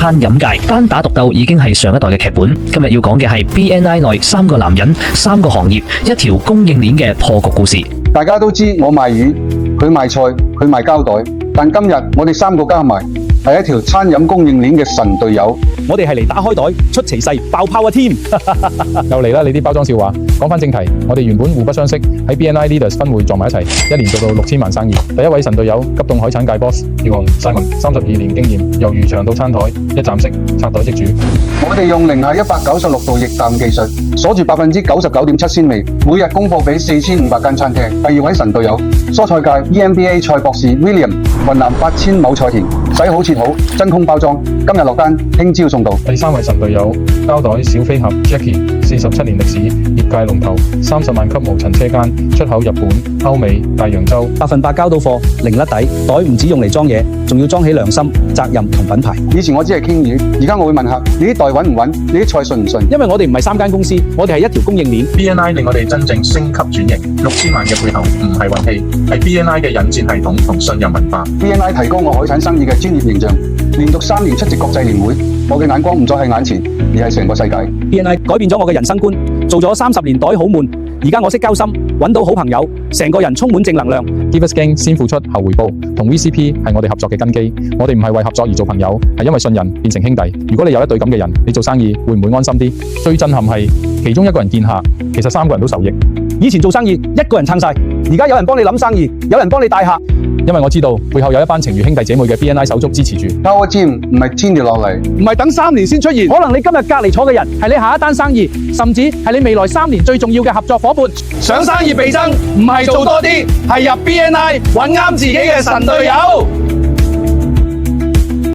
餐飲界。單打獨鬥已經係上一代嘅劇本。今日要講嘅係 BNI 內3個男人、3個行業、一條供應鏈嘅破局故事。大家都知我賣魚，佢賣菜，佢賣膠袋，但今日我哋3個加埋係一條餐飲供應鏈嘅神隊友。我哋係嚟打開袋、出奇勢、爆泡啊添！又嚟啦！你啲包裝笑話。講返正題，我哋原本互不相識，喺 BNI Leaders 分會撞埋一齊，1年做到6000萬生意。第一位神隊友，急凍海產界 boss 耀雄 Simon，32年經驗，由漁場到餐台，一站式拆袋即煮。我哋用零下196度液氮技術，鎖住99.7%鮮味，每日供貨俾4500間餐廳。第二位神隊友，蔬菜界 EMBA 菜博士 William， 雲南8000畝菜田，洗好切好，真空包裝，今日落單，聽朝送到。第三位神隊友，膠袋小飛俠 Jackie，47年歷史，業界龍頭，30萬級無塵車間，出口日本、歐美、大洋洲100%交到貨，零甩底，袋唔止用嚟裝嘢，仲要裝起良心、責任同品牌。以前我只係傾魚，而家我會問客：你啲袋穩唔穩？你啲菜順唔順？因為我哋唔係3間公司，我哋係一條供應鏈。BNI 令我哋真正升級轉型，6000萬嘅背後唔係運氣，係 BNI 嘅引戰系統同信任文化。BNI 提高我海產生意嘅專業形象，連續3年出席國際年會，我嘅眼光唔再係眼前，而係成個世界。BNI 改變咗我嘅人生觀，做咗30年袋好悶，而家我識交心，揾到好朋友，成個人充滿正能量。Give us gain 先付出後回報，同 VCP 係我哋合作嘅根基。我哋唔係為合作而做朋友，係因為信任變成兄弟。如果你有一對咁嘅人，你做生意會唔會安心啲？最震撼係其中1個人見客，其實3個人都受益。以前做生意1個人撐晒，而家有人幫你諗生意，有人幫你帶客。因為我知道背後有一班情如兄弟姐妹嘅 BNI 手足支持住。交個尖唔係天掉落嚟，唔係等3年先出現。可能你今日隔離坐嘅人係你下一單生意，甚至係你未來3年最重要嘅合作夥伴。想生意倍增，唔係做多啲，係入 BNI 揾啱自己嘅神隊友。